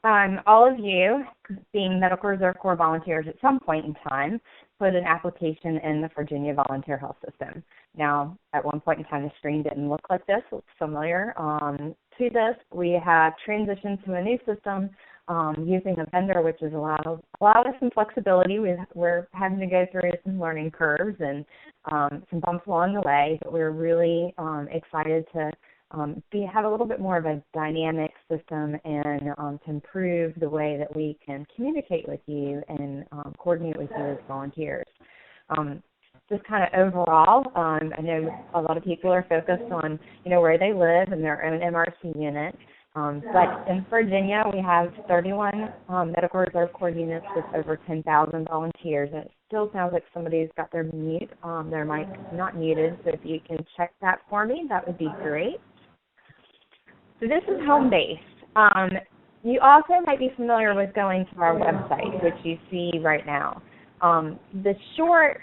all of you, being Medical Reserve Corps volunteers at some point in time, put an application in the Virginia Volunteer Health System. Now, at one point in time, the screen didn't look like this. It looks familiar to this. We have transitioned to a new system using a vendor, which has allowed us some flexibility. We're having to go through some learning curves and some bumps along the way, but we're really excited to have a little bit more of a dynamic system and to improve the way that we can communicate with you and coordinate with you as volunteers. Just kind of overall, I know a lot of people are focused on, where they live and their own MRC unit. But in Virginia, we have 31 Medical Reserve Corps units with over 10,000 volunteers. And it still sounds like somebody's got their mic not muted. So if you can check that for me, that would be great. So this is home base. You also might be familiar with going to our website, which you see right now. The short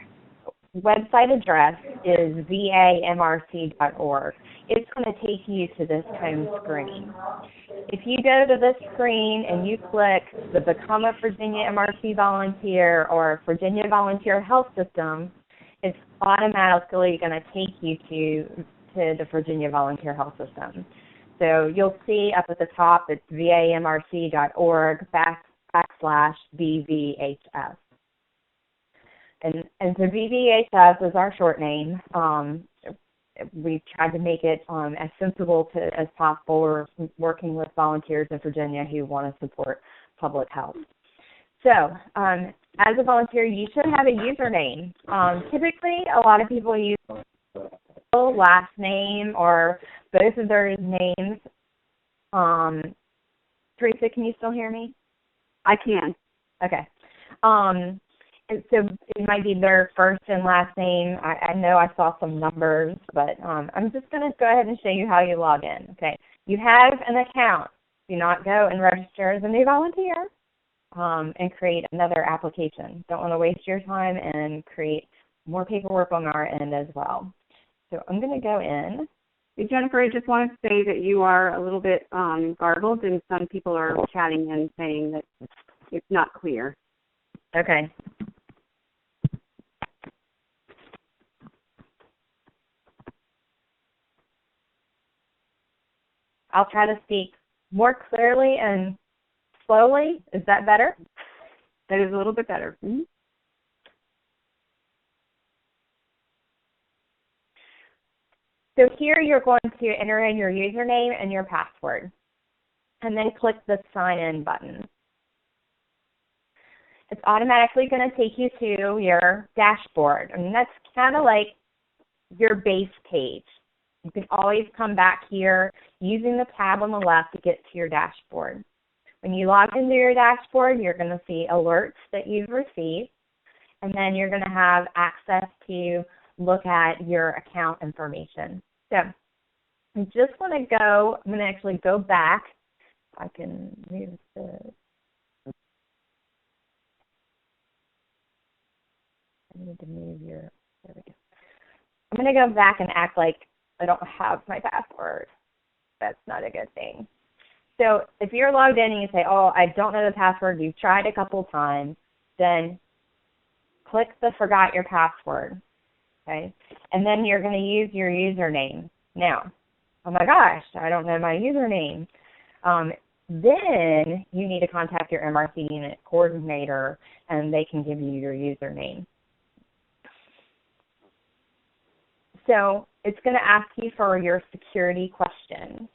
website address is vamrc.org. It's going to take you to this home screen. If you go to this screen and you click the Become a Virginia MRC Volunteer or Virginia Volunteer Health System, it's automatically going to take you to the Virginia Volunteer Health System. So you'll see up at the top, it's vamrc.org /VVHS. And so VVHS is our short name. We've tried to make it as sensible as possible. We're working with volunteers in Virginia who want to support public health. So as a volunteer, you should have a username. Typically, a lot of people use last name or both of their names. Teresa, can you still hear me? I can. Okay. And so it might be their first and last name. I know I saw some numbers, but I'm just going to go ahead and show you how you log in. Okay. You have an account. Do not go and register as a new volunteer and create another application. Don't want to waste your time and create more paperwork on our end as well. So I'm going to go in. Hey, Jennifer, I just want to say that you are a little bit garbled, and some people are chatting and saying that it's not clear. Okay. I'll try to speak more clearly and slowly. Is that better? That is a little bit better. Mm-hmm. So here you're going to enter in your username and your password, and then click the Sign In button. It's automatically going to take you to your dashboard, and that's kind of like your base page. You can always come back here using the tab on the left to get to your dashboard. When you log into your dashboard, you're going to see alerts that you've received, and then you're going to have access to look at your account information. So I just want to go, I'm going to actually go back. If I can move this. I need to move your, there we go. I'm going to go back and act like I don't have my password. That's not a good thing. So if you're logged in and you say, oh, I don't know the password, you've tried a couple times, then click the Forgot Your Password, okay? And then you're going to use your username. Now, oh my gosh, I don't know my username. Then you need to contact your MRC unit coordinator, and they can give you your username. So it's going to ask you for your security question.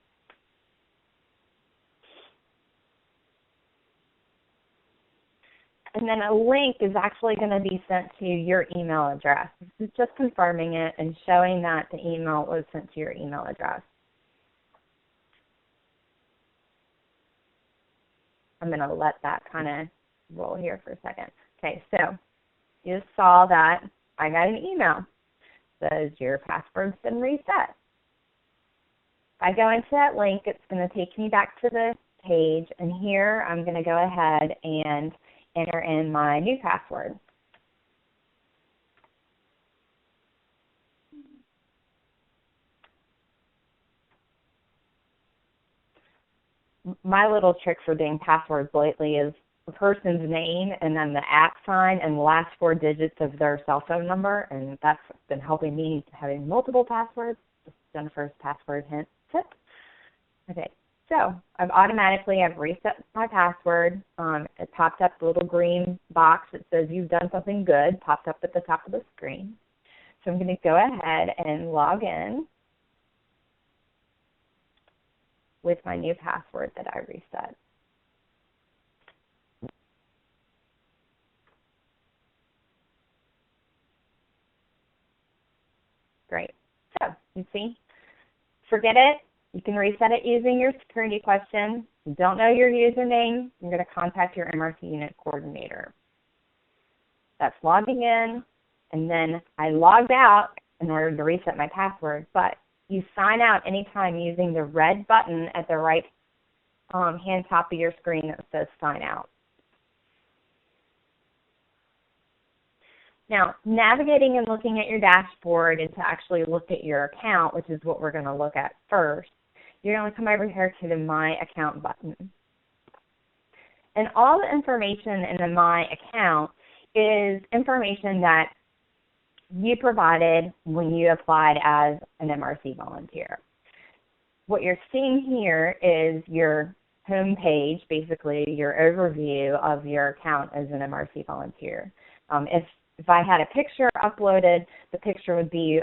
And then a link is actually going to be sent to your email address. This is just confirming it and showing that the email was sent to your email address. I'm going to let that kind of roll here for a second. Okay, so you just saw that I got an email. Says your password's been reset. If I go into that link, it's going to take me back to the page, and here I'm going to go ahead and enter in my new password. my little trick for doing passwords lately is the person's name and then the @ sign and the last 4 digits of their cell phone number, and that's been helping me having multiple passwords. Just Jennifer's password hint tip. Okay, so I've reset my password. It popped up the little green box that says you've done something good, popped up at the top of the screen. So I'm going to go ahead and log in with my new password that I reset. Great. So you see, forget it. You can reset it using your security question. If you don't know your username, you're going to contact your MRC unit coordinator. That's logging in, and then I logged out in order to reset my password, but you sign out anytime using the red button at the right hand top of your screen that says sign out. Now, navigating and looking at your dashboard and to actually look at your account, which is what we're going to look at first, you're going to come over here to the My Account button. And all the information in the My Account is information that you provided when you applied as an MRC volunteer. What you're seeing here is your home page, basically your overview of your account as an MRC volunteer. If I had a picture uploaded, the picture would be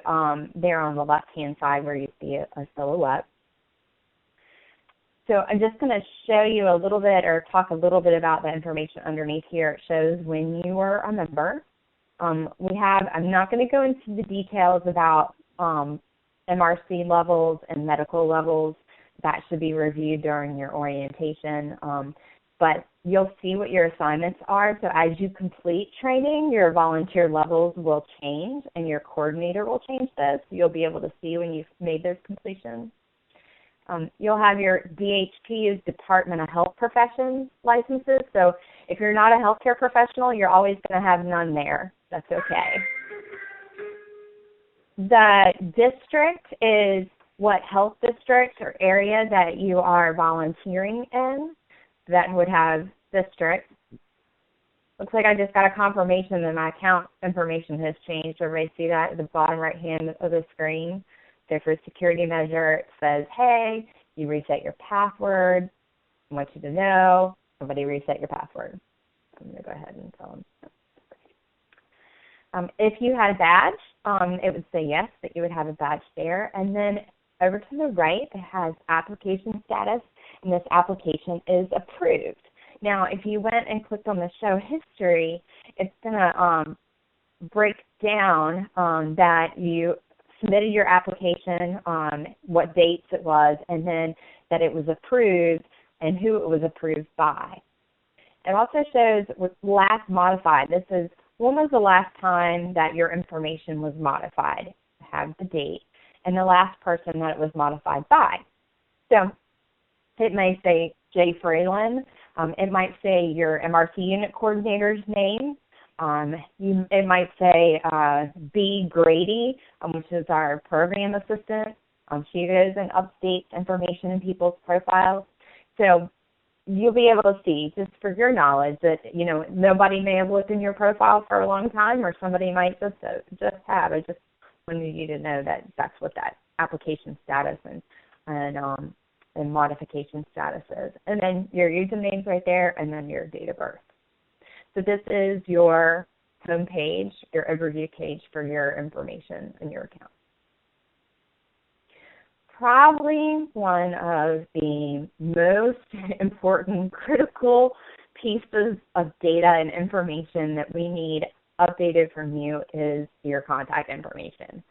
there on the left-hand side where you see a silhouette. So I'm just going to show you a little bit or talk a little bit about the information underneath here. It shows when you were a member. I'm not going to go into the details about MRC levels and medical levels. That should be reviewed during your orientation. But you'll see what your assignments are. So as you complete training, your volunteer levels will change and your coordinator will change this. You'll be able to see when you've made those completions. You'll have your DHP's Department of Health Professions licenses. So if you're not a healthcare professional, you're always going to have none there. That's okay. The district is what health district or area that you are volunteering in. That would have district. Looks like I just got a confirmation that my account information has changed. Everybody see that at the bottom right hand of the screen? So for security measure, it says, hey, you reset your password. I want you to know. Somebody reset your password. I'm going to go ahead and tell them. If you had a badge, it would say yes, that you would have a badge there. And then over to the right, it has application status, and this application is approved. Now, if you went and clicked on the show history, it's going to break down that you submitted your application, what dates it was, and then that it was approved and who it was approved by. It also shows what's last modified. This is when was the last time that your information was modified. Have the date and the last person that it was modified by. So it may say J. Fralin. It might say your MRC unit coordinator's name. It might say B. Grady, which is our program assistant. She goes and updates information in people's profiles. So you'll be able to see, just for your knowledge, that nobody may have looked in your profile for a long time, or somebody might just have. I just wanted you to know that that's what that application status and modification status is. And then your username's right there, and then your date of birth. So this is your home page, your overview page for your information in your account. Probably one of the most important, critical pieces of data and information that we need updated from you is your contact information.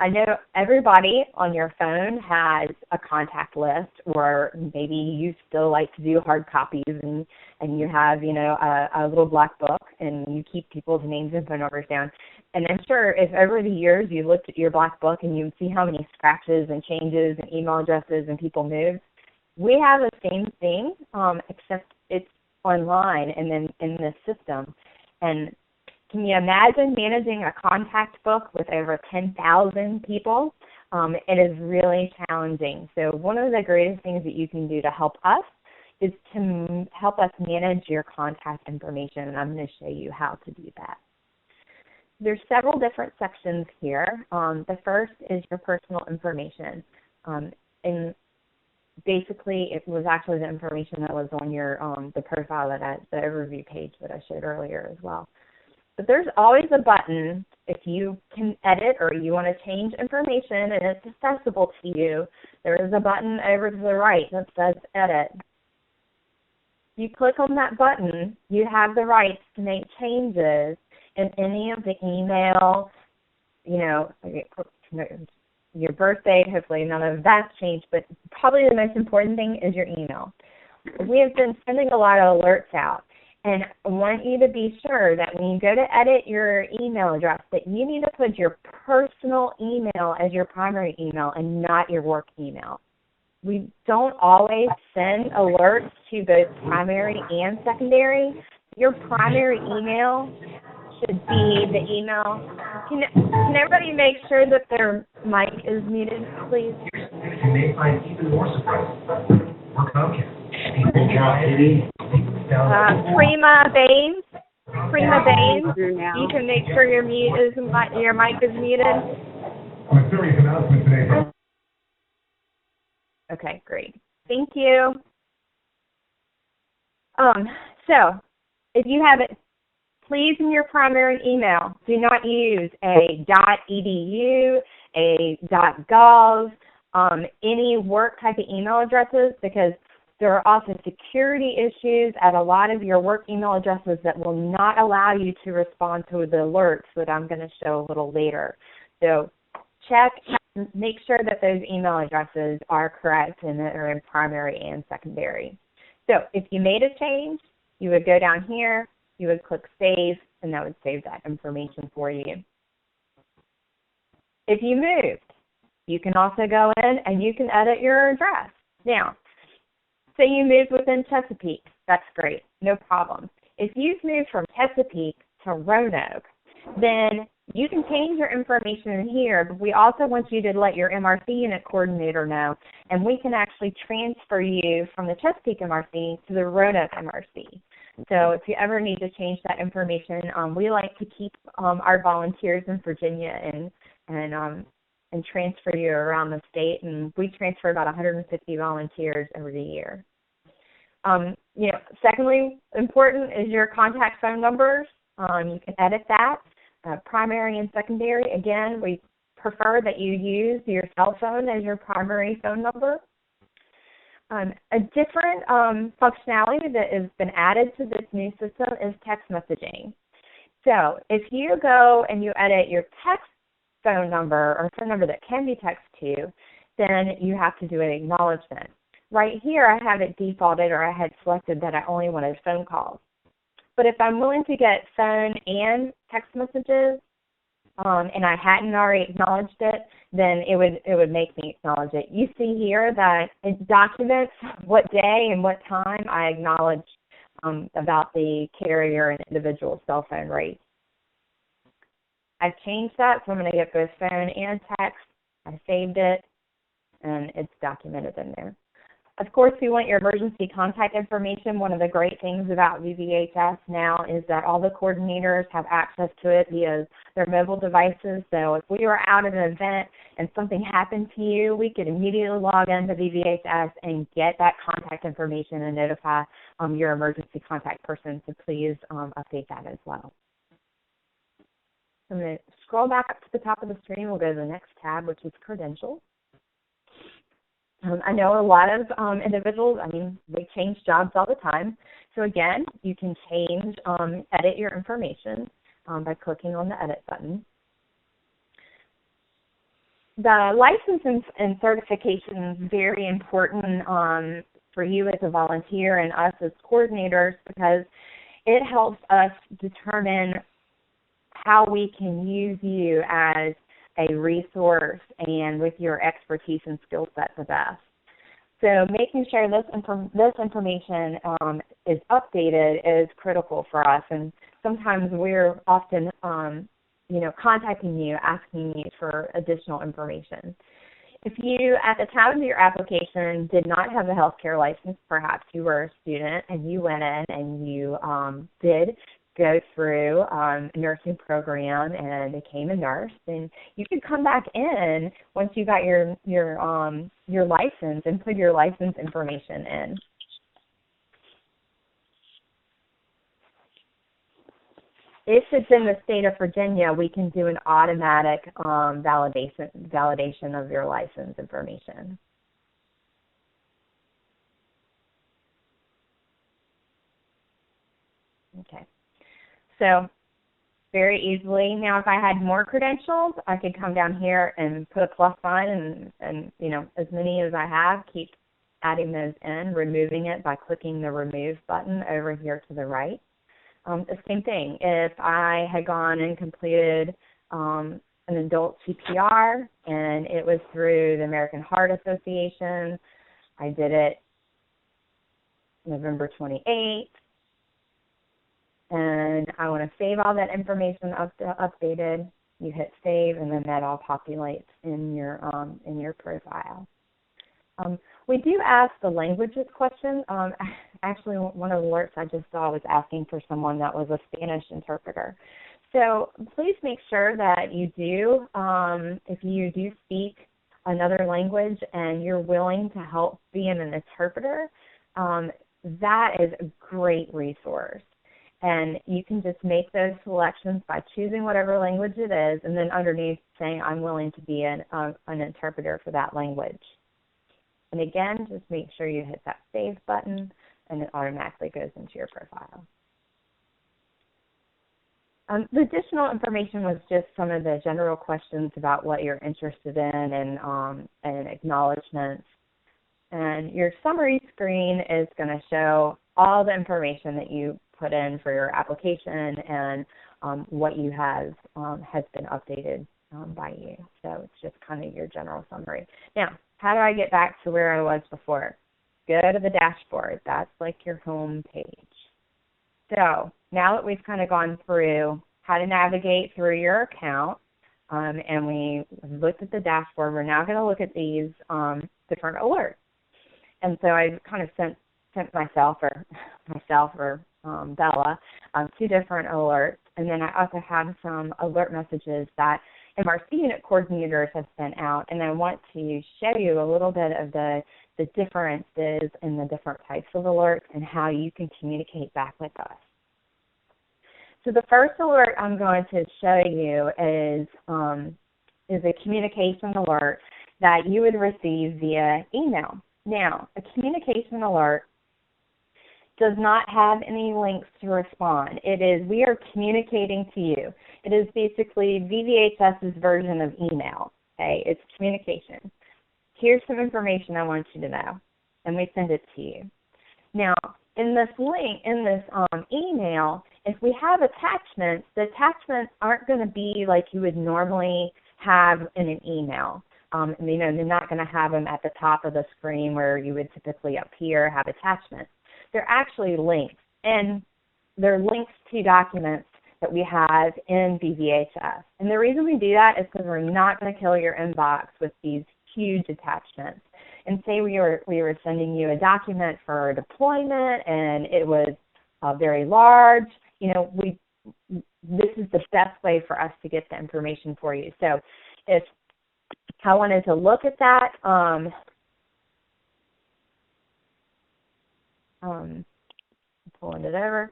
I know everybody on your phone has a contact list, or maybe you still like to do hard copies and you have, a little black book and you keep people's names and phone numbers down. And I'm sure if over the years you looked at your black book and you see how many scratches and changes and email addresses and people moved, we have the same thing, except it's online and then in this system. And can you imagine managing a contact book with over 10,000 people? It is really challenging. So one of the greatest things that you can do to help us is to help us manage your contact information, and I'm going to show you how to do that. There's several different sections here. The first is your personal information. And basically, it was actually the information that was on your the profile the overview page that I showed earlier as well. But there's always a button if you can edit or you want to change information and it's accessible to you. There is a button over to the right that says Edit. You click on that button, you have the rights to make changes in any of the email, your birth date. Hopefully none of that's changed, but probably the most important thing is your email. We have been sending a lot of alerts out, and I want you to be sure that when you go to edit your email address that you need to put your personal email as your primary email and not your work email. We don't always send alerts to both primary and secondary. Your primary email should be the email. Can everybody make sure that their mic is muted, please? You may find even more surprises. We're Comcast. Prima Baines. You can make sure your mic is muted. A serious announcement today. Okay, great. Thank you. So, if you have it, please in your primary email, do not use a .edu, a .gov, any work type of email addresses, because there are also security issues at a lot of your work email addresses that will not allow you to respond to the alerts that I'm going to show a little later. So check, make sure that those email addresses are correct and that are in primary and secondary. So if you made a change, you would go down here, you would click Save, and that would save that information for you. If you moved, you can also go in and you can edit your address. Now, say you moved within Chesapeake, that's great, no problem. If you've moved from Chesapeake to Roanoke, then you can change your information in here, but we also want you to let your MRC unit coordinator know, and we can actually transfer you from the Chesapeake MRC to the Roanoke MRC. So if you ever need to change that information, we like to keep our volunteers in Virginia and transfer you around the state, and we transfer about 150 volunteers every year. Secondly, important is your contact phone numbers. You can edit that. Primary and secondary, again, we prefer that you use your cell phone as your primary phone number. A different functionality that has been added to this new system is text messaging. So if you go and you edit your text phone number or phone number that can be texted to, then you have to do an acknowledgement. Right here I have it defaulted, or I had selected that I only wanted phone calls. But if I'm willing to get phone and text messages, and I hadn't already acknowledged it, then it would make me acknowledge it. You see here that it documents what day and what time I acknowledge about the carrier and individual cell phone rates. I've changed that, so I'm going to get both phone and text. I saved it, and it's documented in there. Of course, we want your emergency contact information. One of the great things about Vvhs now is that all the coordinators have access to it via their mobile devices. So if we were out at an event and something happened to you, we could immediately log into Vvhs and get that contact information and notify your emergency contact person. So please update that as well. I'm going to scroll back up to the top of the screen. We'll go to the next tab, which is Credentials. I know a lot of individuals, they change jobs all the time. So again, you can change, edit your information by clicking on the Edit button. The license and certification is very important for you as a volunteer and us as coordinators, because it helps us determine how we can use you as a resource and with your expertise and skill set the best. So making sure this information is updated is critical for us, and sometimes we're often contacting you, asking you for additional information. If you, at the time of your application, did not have a healthcare license, perhaps you were a student and you went in and you did go through a nursing program and became a nurse, then you could come back in once you got your license and put your license information in. If it's in the state of Virginia, we can do an automatic validation of your license information. Okay. So very easily, now if I had more credentials, I could come down here and put a plus sign and you know, as many as I have, keep adding those in, removing it by clicking the remove button over here to the right. The same thing, if I had gone and completed an adult CPR and it was through the American Heart Association, I did it November 28th, and I want to save all that information updated. You hit save, and then that all populates in your profile. We do ask the languages question. Actually, one of the alerts I just saw was asking for someone that was a Spanish interpreter. So please make sure that you do, if you do speak another language and you're willing to help be an interpreter, that is a great resource. And you can just make those selections by choosing whatever language it is, and then underneath saying, I'm willing to be an interpreter for that language. And again, just make sure you hit that save button, and it automatically goes into your profile. The additional information was just some of the general questions about what you're interested in and acknowledgments. And your summary screen is going to show all the information that you put in for your application and what you have has been updated by you. So it's just kind of your general summary. Now, how do I get back to where I was before? Go to the dashboard. That's like your home page. So now that we've kind of gone through how to navigate through your account and we looked at the dashboard, we're now going to look at these different alerts. And so I kind of sent myself or Bella two different alerts. And then I also have some alert messages that MRC unit coordinators have sent out, and I want to show you a little bit of the differences in the different types of alerts and how you can communicate back with us. So the first alert I'm going to show you is a communication alert that you would receive via email. Now, a communication alert does not have any links to respond. It is, we are communicating to you. It is basically VVHS's version of email. Okay, it's communication. Here's some information I want you to know, and we send it to you. Now, in this link, in this email, if we have attachments, the attachments aren't going to be like you would normally have in an email. You know, they're not going to have them at the top of the screen where you would typically up here have attachments. They're actually links, and they're links to documents that we have in VVHS. And the reason we do that is because we're not going to kill your inbox with these huge attachments. And say we were sending you a document for deployment, and it was very large. You know, this is the best way for us to get the information for you. So if I wanted to look at that, pulling it over.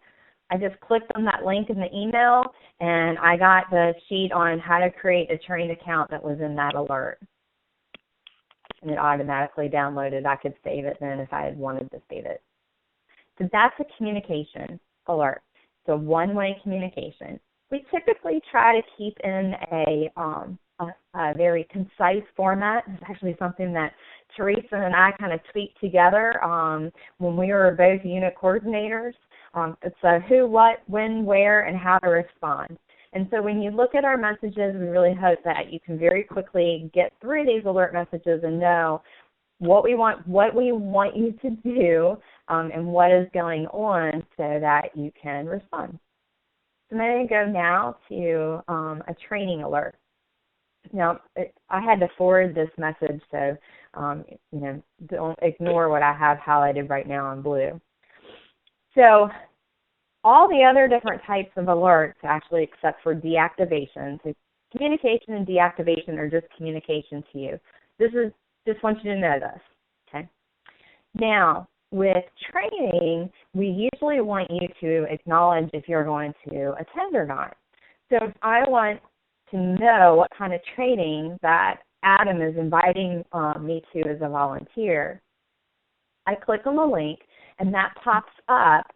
I just clicked on that link in the email, and I got the sheet on how to create a trained account that was in that alert. And it automatically downloaded. I could save it then if I had wanted to save it. So that's a communication alert. It's a one-way communication. We typically try to keep in a very concise format. It's actually something that Teresa and I kind of tweaked together when we were both unit coordinators. It's a who, what, when, where, and how to respond. And so when you look at our messages, we really hope that you can very quickly get through these alert messages and know what we want you to do and what is going on so that you can respond. So I'm going to go now to a training alert. Now, I had to forward this message, so, don't ignore what I have highlighted right now in blue. So all the other different types of alerts, actually, except for deactivation. So communication and deactivation are just communication to you. Just want you to know this, okay? Now, with training, we usually want you to acknowledge if you're going to attend or not. So if I want to know what kind of training that Adam is inviting me to as a volunteer, I click on the link, and that pops up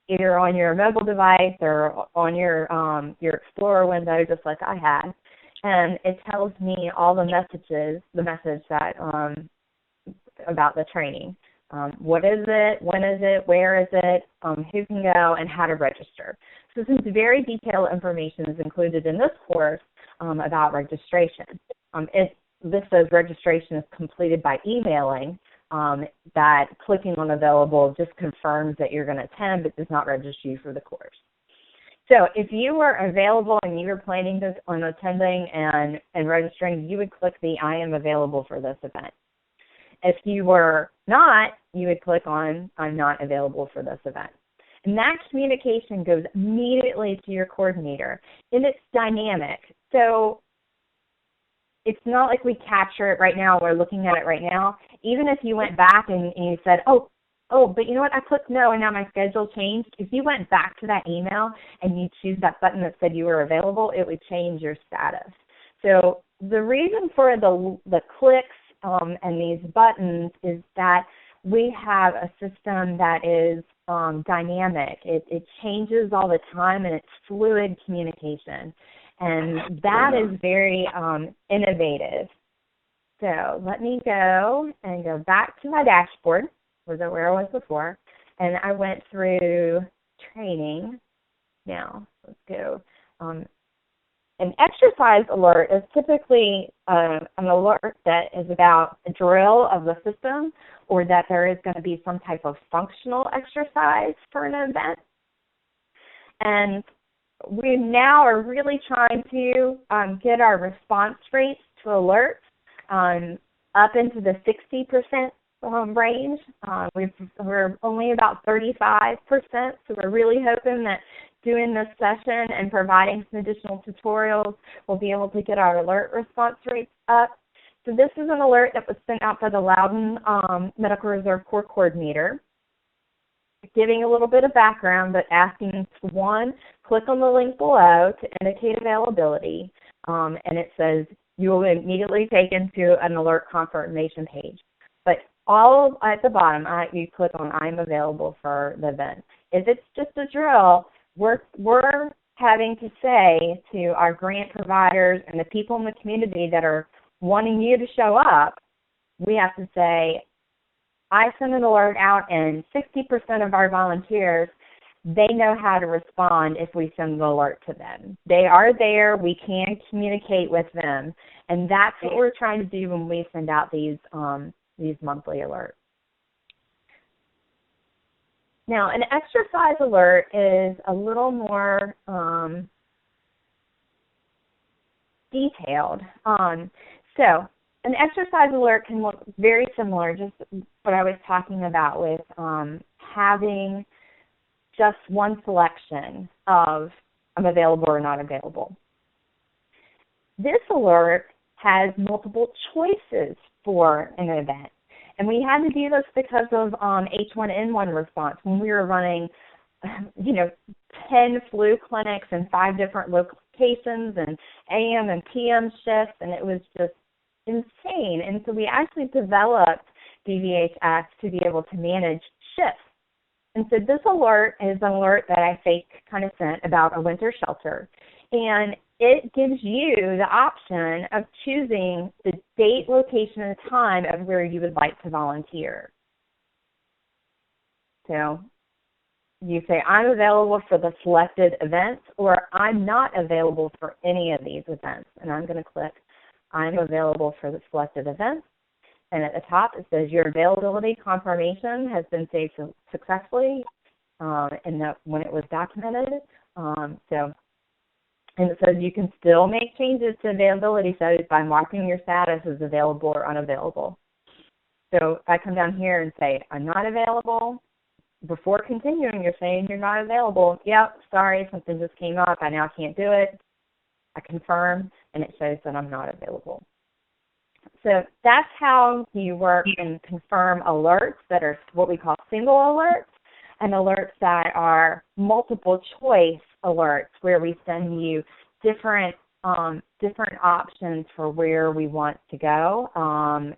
either on your mobile device or on your Explorer window, just like I had, and it tells me all the message that about the training. What is it? When is it? Where is it? Who can go? And how to register. So some very detailed information is included in this course about registration. This says registration is completed by emailing. That clicking on available just confirms that you're going to attend, but does not register you for the course. So if you were available and you were planning on attending and registering, you would click the I am available for this event. If you were not, you would click on I'm not available for this event. And that communication goes immediately to your coordinator, and it's dynamic. So it's not like we capture it right now, we're looking at it right now. Even if you went back and you said, oh, but you know what, I clicked no and now my schedule changed. If you went back to that email and you choose that button that said you were available, it would change your status. So the reason for the clicks and these buttons is that we have a system that is dynamic. It changes all the time, and it's fluid communication. And that is very innovative. So let me go back to my dashboard, where I was before, and I went through training. Now, let's go. An exercise alert is typically an alert that is about a drill of the system, or that there is going to be some type of functional exercise for an event. And we now are really trying to get our response rates to alerts up into the 60% range. We're only about 35%, so we're really hoping that doing this session and providing some additional tutorials, we'll be able to get our alert response rates up. So this is an alert that was sent out by the Loudoun Medical Reserve Corps Coordinator, giving a little bit of background, but asking one, click on the link below to indicate availability, and it says you will be immediately taken to an alert confirmation page. But all at the bottom, you click on I'm available for the event. If it's just a drill, we're having to say to our grant providers and the people in the community that are wanting you to show up, we have to say, I send an alert out, and 60% of our volunteers, they know how to respond if we send an alert to them. They are there. We can communicate with them. And that's what we're trying to do when we send out these monthly alerts. Now, an exercise alert is a little more detailed. So an exercise alert can look very similar, just what I was talking about with having just one selection of I'm available or not available. This alert has multiple choices for an event. And we had to do this because of H1N1 response when we were running, 10 flu clinics in 5 different locations and AM and PM shifts, and it was just insane. And so we actually developed Vvhs to be able to manage shifts. And so this alert is an alert that I kind of sent about a winter shelter. And it gives you the option of choosing the date, location, and time of where you would like to volunteer. So you say, I'm available for the selected events, or I'm not available for any of these events. And I'm going to click, I'm available for the selected events. And at the top, it says your availability confirmation has been saved successfully when it was documented. So And it says you can still make changes to availability settings by marking your status as available or unavailable. So if I come down here and say, I'm not available, before continuing, you're saying you're not available. Yep, sorry, something just came up. I now can't do it. I confirm, and it shows that I'm not available. So that's how you work and confirm alerts that are what we call single alerts, and alerts that are multiple choice alerts where we send you different options for where we want to go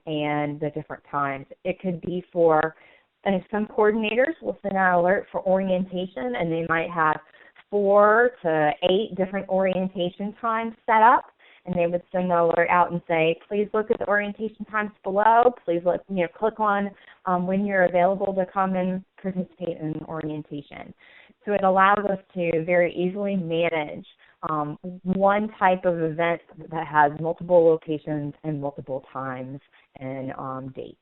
and the different times. It could be for, and some coordinators will send out an alert for orientation, and they might have 4 to 8 different orientation times set up. And they would send the alert out and say, please look at the orientation times below. Please click on when you're available to come and participate in orientation. So it allows us to very easily manage one type of event that has multiple locations and multiple times and dates.